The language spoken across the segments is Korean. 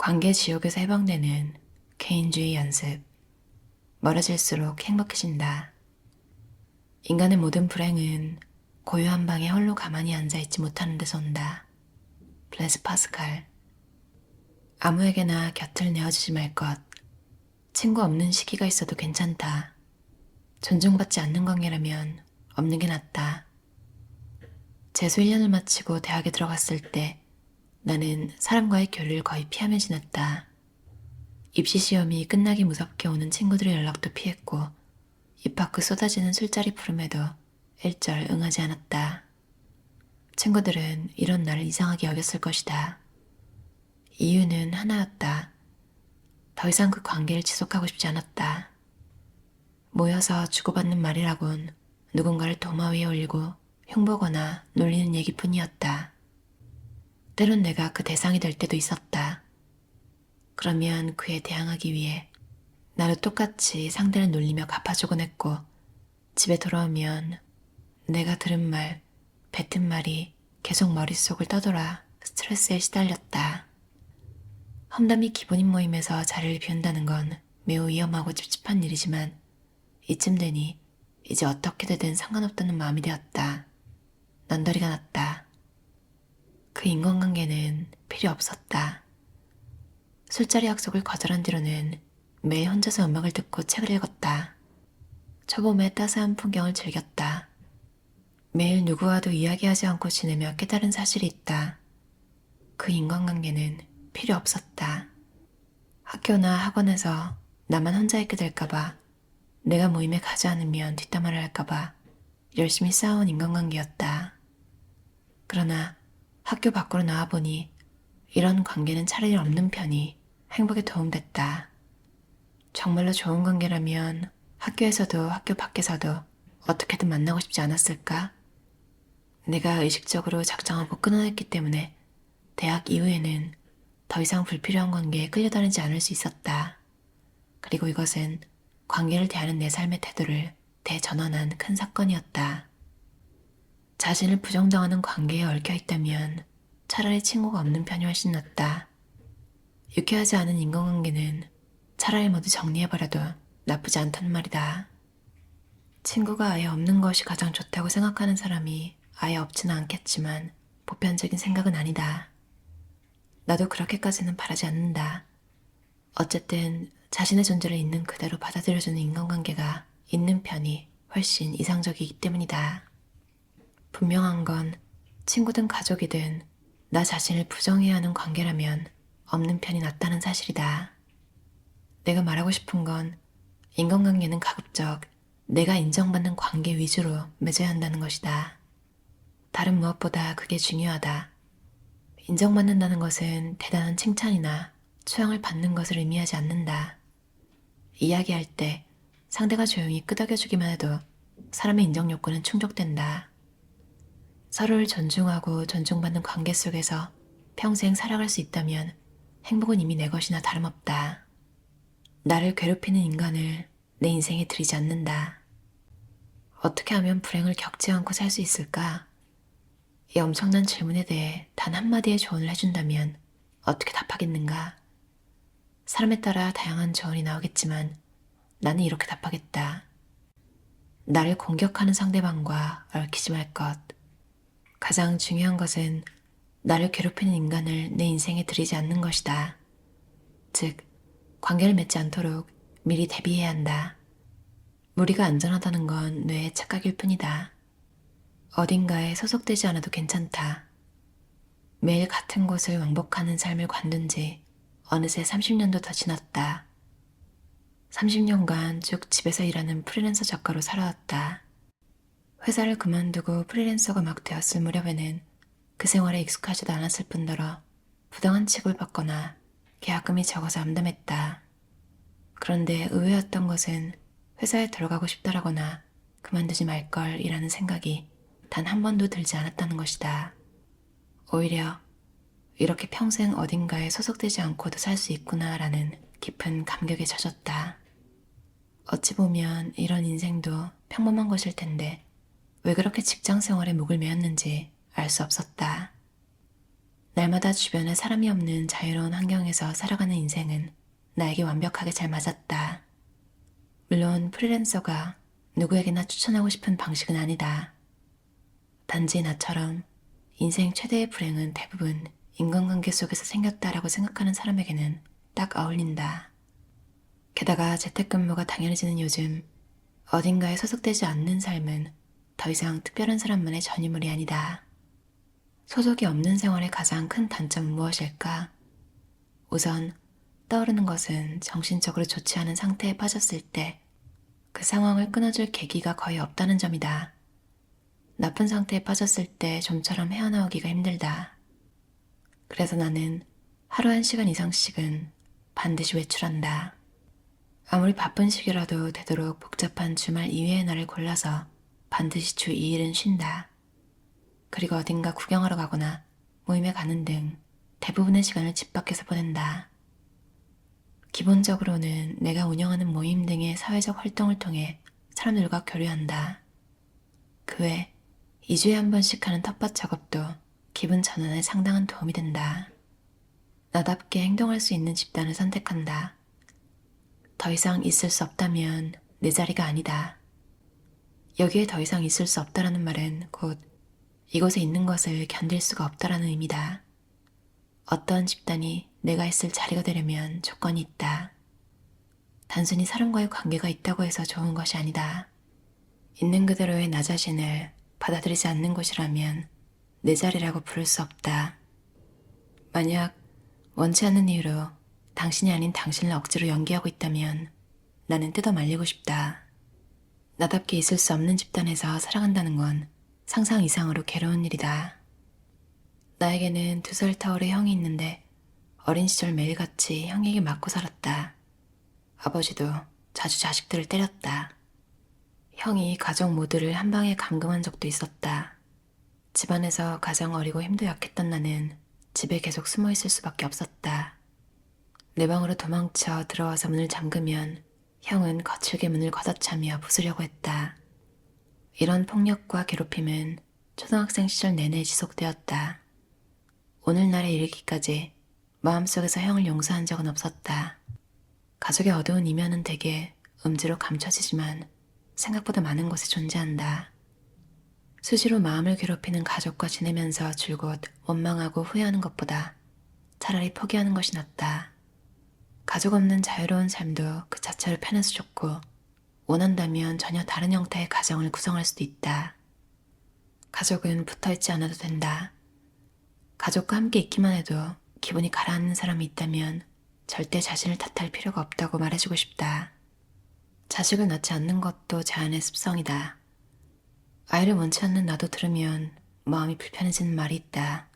관계 지옥에서 해방되는 개인주의 연습. 멀어질수록 행복해진다. 인간의 모든 불행은 고요한 방에 홀로 가만히 앉아있지 못하는 데서 온다. 블레스 파스칼. 아무에게나 곁을 내어주지 말 것. 친구 없는 시기가 있어도 괜찮다. 존중받지 않는 관계라면 없는 게 낫다. 재수 1년을 마치고 대학에 들어갔을 때 나는 사람과의 교류를 거의 피하며 지냈다. 입시 시험이 끝나기 무섭게 오는 친구들의 연락도 피했고 입 밖 쏟아지는 술자리 부름에도 일절 응하지 않았다. 친구들은 이런 나를 이상하게 여겼을 것이다. 이유는 하나였다. 더 이상 그 관계를 지속하고 싶지 않았다. 모여서 주고받는 말이라곤 누군가를 도마 위에 올리고 흉보거나 놀리는 얘기뿐이었다. 때론 내가 그 대상이 될 때도 있었다. 그러면 그에 대항하기 위해 나도 똑같이 상대를 놀리며 갚아주곤 했고 집에 돌아오면 내가 들은 말, 뱉은 말이 계속 머릿속을 떠돌아 스트레스에 시달렸다. 험담이 기본인 모임에서 자리를 비운다는 건 매우 위험하고 찝찝한 일이지만 이쯤 되니 이제 어떻게 되든 상관없다는 마음이 되었다. 난더리가 났다. 그 인간관계는 필요 없었다. 술자리 약속을 거절한 뒤로는 매일 혼자서 음악을 듣고 책을 읽었다. 초봄의 따스한 풍경을 즐겼다. 매일 누구와도 이야기하지 않고 지내며 깨달은 사실이 있다. 그 인간관계는 필요 없었다. 학교나 학원에서 나만 혼자 있게 될까봐, 내가 모임에 가지 않으면 뒷담화를 할까봐 열심히 쌓아온 인간관계였다. 그러나 학교 밖으로 나와보니 이런 관계는 차라리 없는 편이 행복에 도움됐다. 정말로 좋은 관계라면 학교에서도 학교 밖에서도 어떻게든 만나고 싶지 않았을까? 내가 의식적으로 작정하고 끊어냈기 때문에 대학 이후에는 더 이상 불필요한 관계에 끌려다니지 않을 수 있었다. 그리고 이것은 관계를 대하는 내 삶의 태도를 대전환한 큰 사건이었다. 자신을 부정당하는 관계에 얽혀있다면 차라리 친구가 없는 편이 훨씬 낫다. 유쾌하지 않은 인간관계는 차라리 모두 정리해버려도 나쁘지 않다는 말이다. 친구가 아예 없는 것이 가장 좋다고 생각하는 사람이 아예 없지는 않겠지만 보편적인 생각은 아니다. 나도 그렇게까지는 바라지 않는다. 어쨌든 자신의 존재를 있는 그대로 받아들여주는 인간관계가 있는 편이 훨씬 이상적이기 때문이다. 분명한 건 친구든 가족이든 나 자신을 부정해야 하는 관계라면 없는 편이 낫다는 사실이다. 내가 말하고 싶은 건 인간관계는 가급적 내가 인정받는 관계 위주로 맺어야 한다는 것이다. 다른 무엇보다 그게 중요하다. 인정받는다는 것은 대단한 칭찬이나 추앙을 받는 것을 의미하지 않는다. 이야기할 때 상대가 조용히 끄덕여주기만 해도 사람의 인정 욕구는 충족된다. 서로를 존중하고 존중받는 관계 속에서 평생 살아갈 수 있다면 행복은 이미 내 것이나 다름없다. 나를 괴롭히는 인간을 내 인생에 들이지 않는다. 어떻게 하면 불행을 겪지 않고 살 수 있을까? 이 엄청난 질문에 대해 단 한마디의 조언을 해준다면 어떻게 답하겠는가? 사람에 따라 다양한 조언이 나오겠지만 나는 이렇게 답하겠다. 나를 공격하는 상대방과 얽히지 말 것. 가장 중요한 것은 나를 괴롭히는 인간을 내 인생에 들이지 않는 것이다. 즉, 관계를 맺지 않도록 미리 대비해야 한다. 무리가 안전하다는 건 뇌의 착각일 뿐이다. 어딘가에 소속되지 않아도 괜찮다. 매일 같은 곳을 왕복하는 삶을 관둔 지 어느새 30년도 더 지났다. 30년간 쭉 집에서 일하는 프리랜서 작가로 살아왔다. 회사를 그만두고 프리랜서가 막 되었을 무렵에는 그 생활에 익숙하지도 않았을 뿐더러 부당한 취급을 받거나 계약금이 적어서 암담했다. 그런데 의외였던 것은 회사에 들어가고 싶다라거나 그만두지 말걸 이라는 생각이 단 한 번도 들지 않았다는 것이다. 오히려 이렇게 평생 어딘가에 소속되지 않고도 살 수 있구나라는 깊은 감격에 젖었다. 어찌 보면 이런 인생도 평범한 것일 텐데 왜 그렇게 직장 생활에 목을 메었는지 알 수 없었다. 날마다 주변에 사람이 없는 자유로운 환경에서 살아가는 인생은 나에게 완벽하게 잘 맞았다. 물론 프리랜서가 누구에게나 추천하고 싶은 방식은 아니다. 단지 나처럼 인생 최대의 불행은 대부분 인간관계 속에서 생겼다라고 생각하는 사람에게는 딱 어울린다. 게다가 재택근무가 당연해지는 요즘 어딘가에 소속되지 않는 삶은 더 이상 특별한 사람만의 전유물이 아니다. 소속이 없는 생활의 가장 큰 단점은 무엇일까? 우선 떠오르는 것은 정신적으로 좋지 않은 상태에 빠졌을 때 그 상황을 끊어줄 계기가 거의 없다는 점이다. 나쁜 상태에 빠졌을 때 좀처럼 헤어나오기가 힘들다. 그래서 나는 하루 1시간 이상씩은 반드시 외출한다. 아무리 바쁜 시기라도 되도록 복잡한 주말 이외의 날을 골라서 반드시 주 2일은 쉰다. 그리고 어딘가 구경하러 가거나 모임에 가는 등 대부분의 시간을 집 밖에서 보낸다. 기본적으로는 내가 운영하는 모임 등의 사회적 활동을 통해 사람들과 교류한다. 그 외 2주에 한 번씩 하는 텃밭 작업도 기분 전환에 상당한 도움이 된다. 나답게 행동할 수 있는 집단을 선택한다. 더 이상 있을 수 없다면 내 자리가 아니다. 여기에 더 이상 있을 수 없다라는 말은 곧 이곳에 있는 것을 견딜 수가 없다라는 의미다. 어떠한 집단이 내가 있을 자리가 되려면 조건이 있다. 단순히 사람과의 관계가 있다고 해서 좋은 것이 아니다. 있는 그대로의 나 자신을 받아들이지 않는 곳이라면 내 자리라고 부를 수 없다. 만약 원치 않는 이유로 당신이 아닌 당신을 억지로 연기하고 있다면 나는 뜯어 말리고 싶다. 나답게 있을 수 없는 집단에서 살아간다는 건 상상 이상으로 괴로운 일이다. 나에게는 2살 터울의 형이 있는데 어린 시절 매일같이 형에게 맞고 살았다. 아버지도 자주 자식들을 때렸다. 형이 가족 모두를 한 방에 감금한 적도 있었다. 집안에서 가장 어리고 힘도 약했던 나는 집에 계속 숨어 있을 수밖에 없었다. 내 방으로 도망쳐 들어와서 문을 잠그면 형은 거칠게 문을 걷어차며 부수려고 했다. 이런 폭력과 괴롭힘은 초등학생 시절 내내 지속되었다. 오늘날에 이르기까지 마음속에서 형을 용서한 적은 없었다. 가족의 어두운 이면은 대개 음지로 감춰지지만 생각보다 많은 곳에 존재한다. 수시로 마음을 괴롭히는 가족과 지내면서 줄곧 원망하고 후회하는 것보다 차라리 포기하는 것이 낫다. 가족 없는 자유로운 삶도 그 자체로 편해서 좋고 원한다면 전혀 다른 형태의 가정을 구성할 수도 있다. 가족은 붙어있지 않아도 된다. 가족과 함께 있기만 해도 기분이 가라앉는 사람이 있다면 절대 자신을 탓할 필요가 없다고 말해주고 싶다. 자식을 낳지 않는 것도 자연의 습성이다. 아이를 원치 않는 나도 들으면 마음이 불편해지는 말이 있다.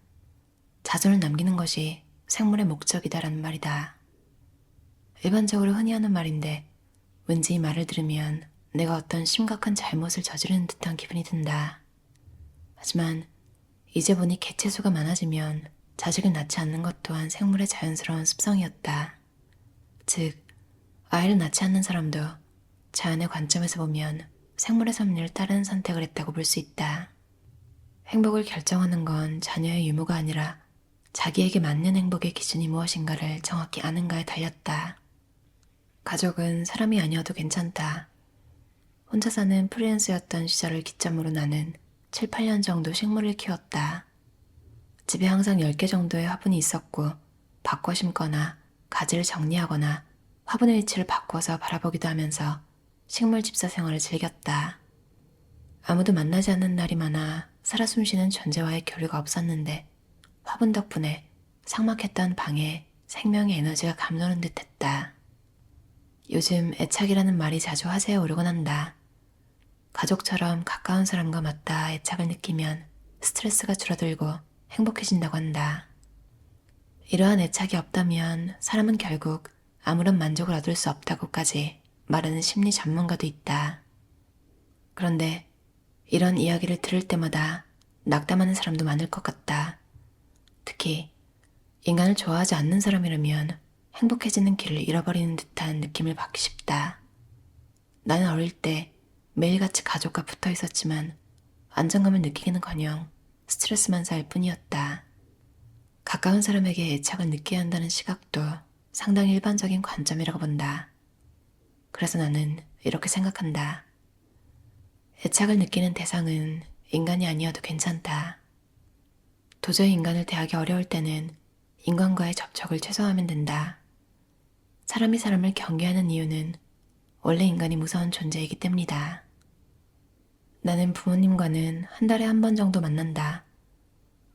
자손을 남기는 것이 생물의 목적이다라는 말이다. 일반적으로 흔히 하는 말인데 왠지 이 말을 들으면 내가 어떤 심각한 잘못을 저지르는 듯한 기분이 든다. 하지만 이제 보니 개체수가 많아지면 자식을 낳지 않는 것 또한 생물의 자연스러운 습성이었다. 즉, 아이를 낳지 않는 사람도 자연의 관점에서 보면 생물의 섭리를 따르는 선택을 했다고 볼 수 있다. 행복을 결정하는 건 자녀의 유무가 아니라 자기에게 맞는 행복의 기준이 무엇인가를 정확히 아는가에 달렸다. 가족은 사람이 아니어도 괜찮다. 혼자 사는 프리랜서였던 시절을 기점으로 나는 7, 8년 정도 식물을 키웠다. 집에 항상 10개 정도의 화분이 있었고 바꿔 심거나 가지를 정리하거나 화분의 위치를 바꿔서 바라보기도 하면서 식물 집사 생활을 즐겼다. 아무도 만나지 않는 날이 많아 살아 숨쉬는 존재와의 교류가 없었는데 화분 덕분에 삭막했던 방에 생명의 에너지가 감도는 듯했다. 요즘 애착이라는 말이 자주 화제에 오르곤 한다. 가족처럼 가까운 사람과 맞닿아 애착을 느끼면 스트레스가 줄어들고 행복해진다고 한다. 이러한 애착이 없다면 사람은 결국 아무런 만족을 얻을 수 없다고까지 말하는 심리 전문가도 있다. 그런데 이런 이야기를 들을 때마다 낙담하는 사람도 많을 것 같다. 특히 인간을 좋아하지 않는 사람이라면 행복해지는 길을 잃어버리는 듯한 느낌을 받기 쉽다. 나는 어릴 때 매일같이 가족과 붙어 있었지만 안정감을 느끼기는커녕 스트레스만 쌓일 뿐이었다. 가까운 사람에게 애착을 느껴야 한다는 시각도 상당히 일반적인 관점이라고 본다. 그래서 나는 이렇게 생각한다. 애착을 느끼는 대상은 인간이 아니어도 괜찮다. 도저히 인간을 대하기 어려울 때는 인간과의 접촉을 최소화하면 된다. 사람이 사람을 경계하는 이유는 원래 인간이 무서운 존재이기 때문이다. 나는 부모님과는 한 달에 한 번 정도 만난다.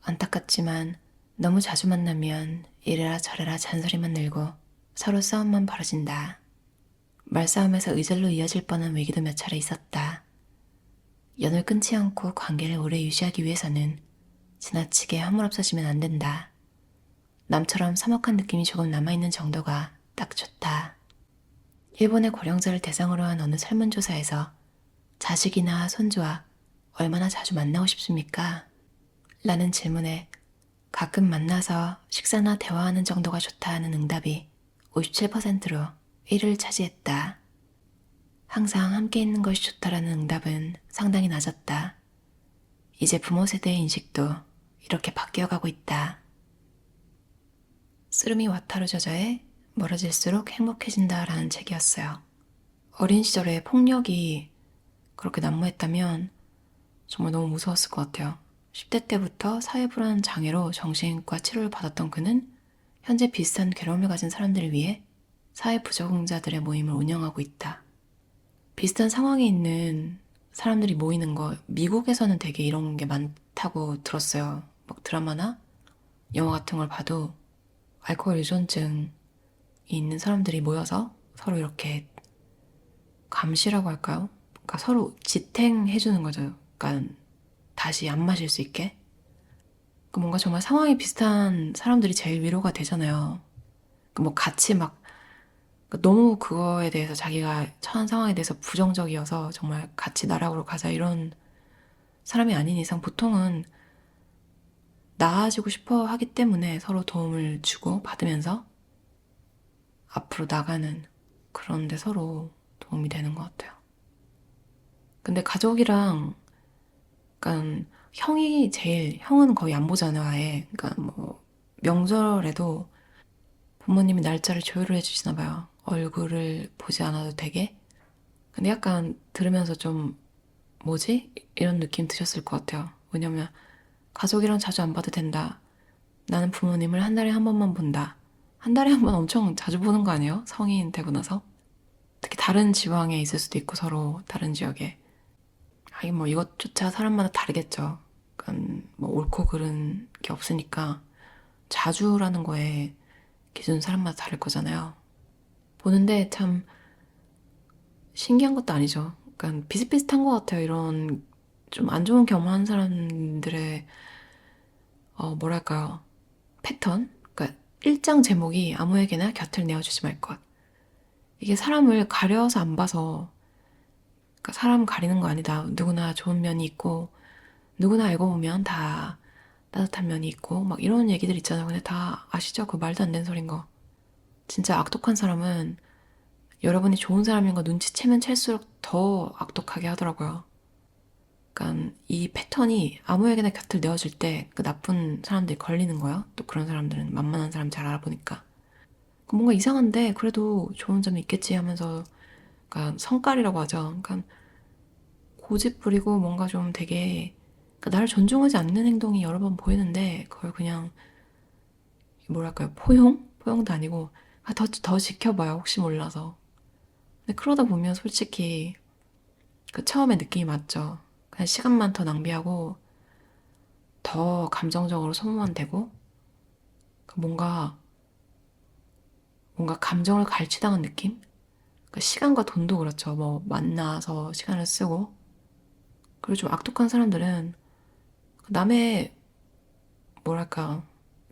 안타깝지만 너무 자주 만나면 이래라 저래라 잔소리만 늘고 서로 싸움만 벌어진다. 말싸움에서 의절로 이어질 뻔한 위기도 몇 차례 있었다. 연을 끊지 않고 관계를 오래 유지하기 위해서는 지나치게 허물없어지면 안 된다. 남처럼 서먹한 느낌이 조금 남아있는 정도가 딱 좋다. 일본의 고령자를 대상으로 한 어느 설문조사에서 자식이나 손주와 얼마나 자주 만나고 싶습니까? 라는 질문에 가끔 만나서 식사나 대화하는 정도가 좋다 하는 응답이 57%로 1위를 차지했다. 항상 함께 있는 것이 좋다라는 응답은 상당히 낮았다. 이제 부모 세대의 인식도 이렇게 바뀌어가고 있다. 쓰루미 와타루 저자의 멀어질수록 행복해진다라는 책이었어요. 어린 시절에 폭력이 그렇게 난무했다면 정말 너무 무서웠을 것 같아요. 10대 때부터 사회불안 장애로 정신과 치료를 받았던 그는 현재 비슷한 괴로움을 가진 사람들을 위해 사회부적응자들의 모임을 운영하고 있다. 비슷한 상황에 있는 사람들이 모이는 거 미국에서는 되게 이런 게 많다고 들었어요. 막 드라마나 영화 같은 걸 봐도 알코올 의존증이 있는 사람들이 모여서 서로 이렇게 감시라고 할까요? 그러니까 서로 지탱해주는 거죠. 그러니까 다시 안 마실 수 있게. 그러니까 뭔가 정말 상황이 비슷한 사람들이 제일 위로가 되잖아요. 그러니까 뭐 같이 막 그러니까 너무 그거에 대해서 자기가 처한 상황에 대해서 부정적이어서 정말 같이 나락으로 가자 이런 사람이 아닌 이상 보통은 나아지고 싶어 하기 때문에 서로 도움을 주고 받으면서 앞으로 나가는 그런데 서로 도움이 되는 것 같아요. 근데 가족이랑 약간 형은 거의 안 보잖아요, 아예. 그러니까 뭐 명절에도 부모님이 날짜를 조율을 해주시나 봐요. 얼굴을 보지 않아도 되게. 근데 약간 들으면서 좀 뭐지? 이런 느낌 드셨을 것 같아요. 왜냐면 가족이랑 자주 안 봐도 된다. 나는 부모님을 한 달에 한 번만 본다. 한 달에 한 번 엄청 자주 보는 거 아니에요? 성인 되고 나서. 특히 다른 지방에 있을 수도 있고 서로 다른 지역에. 하긴 뭐 이것조차 사람마다 다르겠죠. 그러니까 뭐 옳고 그른 게 없으니까 자주라는 거에 기준 사람마다 다를 거잖아요. 보는데 참 신기한 것도 아니죠. 그러니까 비슷비슷한 것 같아요. 이런 좀 안 좋은 경험한 사람들의 뭐랄까요, 패턴? 그러니까 일장 제목이 아무에게나 곁을 내어주지 말 것. 이게 사람을 가려서 안 봐서, 그러니까 사람 가리는 거 아니다. 누구나 좋은 면이 있고 누구나 알고 보면 다 따뜻한 면이 있고 막 이런 얘기들 있잖아요. 근데 다 아시죠? 그 말도 안 되는 소린 거. 진짜 악독한 사람은 여러분이 좋은 사람인 거 눈치채면 챌수록 더 악독하게 하더라고요. 그러니까 이 패턴이 아무에게나 곁을 내어줄 때 그 나쁜 사람들이 걸리는 거예요. 또 그런 사람들은 만만한 사람 잘 알아보니까. 뭔가 이상한데 그래도 좋은 점이 있겠지 하면서, 그러니까 성깔이라고 하죠. 그러니까 고집 부리고 뭔가 좀 되게, 그러니까 나를 존중하지 않는 행동이 여러 번 보이는데 그걸 그냥 뭐랄까요, 포용도 아니고 더 지켜봐요, 혹시 몰라서. 근데 그러다 보면 솔직히 그 처음에 느낌이 맞죠. 그냥 시간만 더 낭비하고 더 감정적으로 소모만 되고, 그 뭔가 감정을 갈취당한 느낌? 그 시간과 돈도 그렇죠. 뭐 만나서 시간을 쓰고. 그리고 좀 악독한 사람들은 남의 뭐랄까,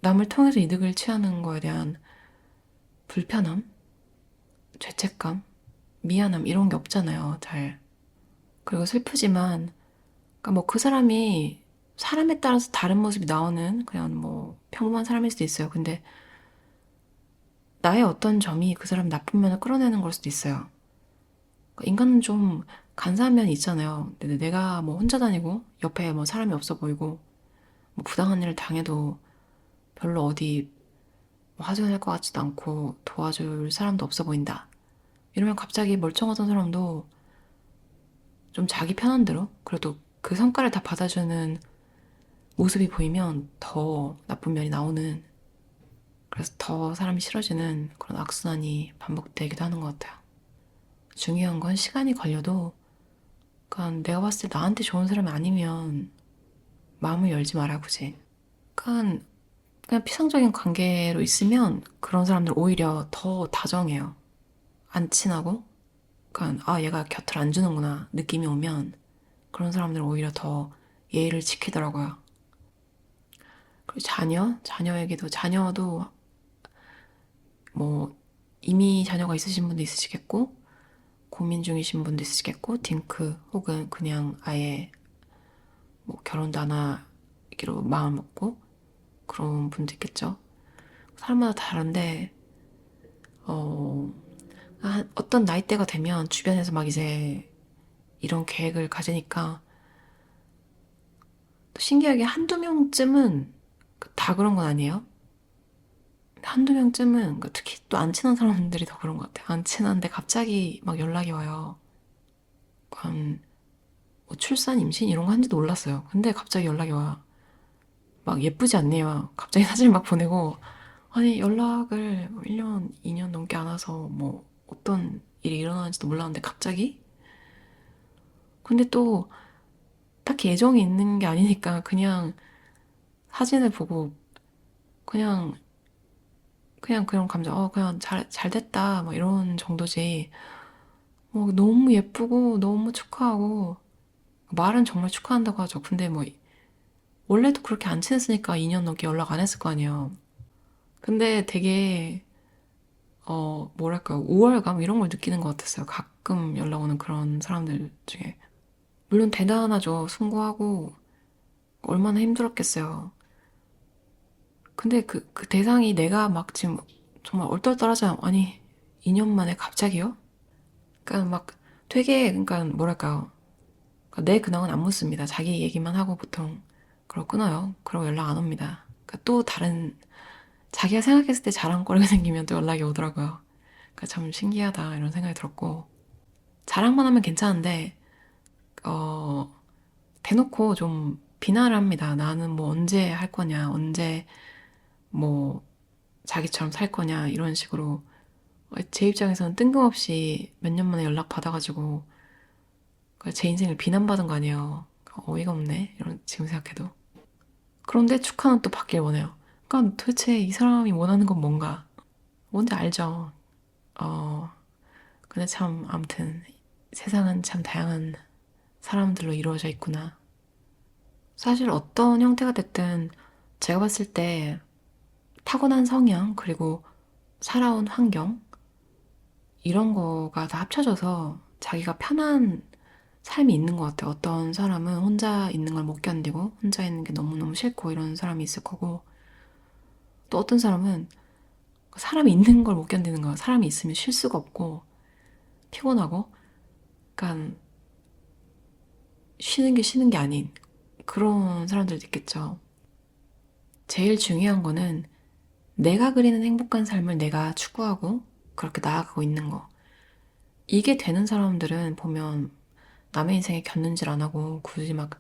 남을 통해서 이득을 취하는 거에 대한 불편함, 죄책감, 미안함 이런 게 없잖아요. 잘. 그리고 슬프지만 그러니까 뭐 그 사람이 사람에 따라서 다른 모습이 나오는 그냥 뭐 평범한 사람일 수도 있어요. 근데 나의 어떤 점이 그 사람 나쁜 면을 끌어내는 걸 수도 있어요. 그러니까 인간은 좀 간사한 면이 있잖아요. 근데 내가 뭐 혼자 다니고 옆에 뭐 사람이 없어 보이고 뭐 부당한 일을 당해도 별로 어디 화제가 될 것 같지도 않고 도와줄 사람도 없어 보인다. 이러면 갑자기 멀쩡하던 사람도 좀 자기 편한 대로 그래도 그 성과를 다 받아주는 모습이 보이면 더 나쁜 면이 나오는, 그래서 더 사람이 싫어지는 그런 악순환이 반복되기도 하는 것 같아요. 중요한 건 시간이 걸려도 그러니까 내가 봤을 때 나한테 좋은 사람이 아니면 마음을 열지 마라 굳이. 그러니까 그냥 피상적인 관계로 있으면 그런 사람들 오히려 더 다정해요. 안 친하고 그러니까 아 얘가 곁을 안 주는구나 느낌이 오면 그런 사람들은 오히려 더 예의를 지키더라고요. 그리고 자녀도 뭐 이미 자녀가 있으신 분도 있으시겠고 고민 중이신 분도 있으시겠고 딩크 혹은 그냥 아예 뭐 결혼도 안 하기로 마음 먹고 그런 분도 있겠죠. 사람마다 다른데 어떤 나이대가 되면 주변에서 막 이제 이런 계획을 가지니까 또 신기하게 한두 명쯤은 다 그런 건 아니에요. 한두 명쯤은 특히 또 안 친한 사람들이 더 그런 것 같아요. 안 친한데 갑자기 막 연락이 와요. 뭐 출산, 임신 이런 거 한지도 몰랐어요. 근데 갑자기 연락이 와. 막 예쁘지 않네요. 갑자기 사진 막 보내고 아니 연락을 1년, 2년 넘게 안 와서 뭐 어떤 일이 일어나는지도 몰랐는데 갑자기? 근데 또 딱히 애정이 있는 게 아니니까 그냥 사진을 보고 그냥 그런 감정 그냥 잘 됐다 뭐 이런 정도지. 너무 예쁘고 너무 축하하고 말은 정말 축하한다고 하죠. 근데 뭐 원래도 그렇게 안 친했으니까 2년 넘게 연락 안 했을 거 아니에요. 근데 되게 뭐랄까요, 우월감 이런 걸 느끼는 것 같았어요. 가끔 연락 오는 그런 사람들 중에. 물론 대단하죠. 숭고하고 얼마나 힘들었겠어요. 근데 그 대상이 내가 막 지금 정말 얼떨떨하잖아. 아니 2년 만에 갑자기요? 그러니까 막 되게 그러니까 뭐랄까요. 그러니까 내 근황은 안 묻습니다. 자기 얘기만 하고 보통 그러고 끊어요. 그러고 연락 안 옵니다. 그러니까 또 다른 자기가 생각했을 때 자랑거리가 생기면 또 연락이 오더라고요. 그러니까 참 신기하다 이런 생각이 들었고 자랑만 하면 괜찮은데 어 대놓고 좀 비난을 합니다. 나는 뭐 언제 할 거냐, 언제 뭐 자기처럼 살 거냐 이런 식으로 제 입장에서는 뜬금없이 몇 년 만에 연락 받아가지고 제 인생을 비난받은 거 아니에요. 어이가 없네 이런 지금 생각해도. 그런데 축하는 또 받길 원해요. 그러니까 도대체 이 사람이 원하는 건 뭔가? 뭔지 알죠? 어 근데 참 아무튼 세상은 참 다양한 사람들로 이루어져 있구나. 사실 어떤 형태가 됐든 제가 봤을 때 타고난 성향 그리고 살아온 환경 이런 거가 다 합쳐져서 자기가 편한 삶이 있는 것 같아요. 어떤 사람은 혼자 있는 걸 못 견디고 혼자 있는 게 너무너무 싫고 이런 사람이 있을 거고 또 어떤 사람은 사람이 있는 걸 못 견디는 거야. 사람이 있으면 쉴 수가 없고 피곤하고 약간 쉬는 게 아닌 그런 사람들도 있겠죠. 제일 중요한 거는 내가 그리는 행복한 삶을 내가 추구하고 그렇게 나아가고 있는 거. 이게 되는 사람들은 보면 남의 인생에 곁눈질 안 하고 굳이 막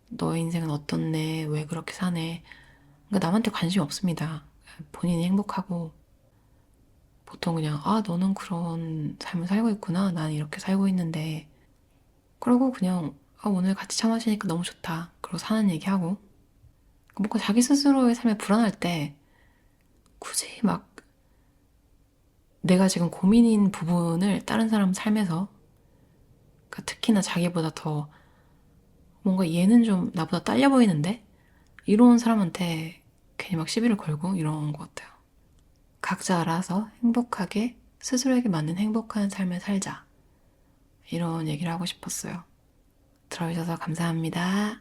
너의 인생은 어떻네, 왜 그렇게 사네. 그러니까 남한테 관심이 없습니다. 본인이 행복하고 보통 그냥 너는 그런 삶을 살고 있구나. 난 이렇게 살고 있는데. 그러고 그냥 오늘 같이 차 마시니까 너무 좋다. 그러고 사는 얘기하고 뭔가 자기 스스로의 삶에 불안할 때 굳이 막 내가 지금 고민인 부분을 다른 사람 삶에서 그러니까 특히나 자기보다 더 뭔가 얘는 좀 나보다 딸려 보이는데 이런 사람한테 괜히 막 시비를 걸고 이런 것 같아요. 각자 알아서 행복하게 스스로에게 맞는 행복한 삶을 살자. 이런 얘기를 하고 싶었어요. 들어주셔서 감사합니다.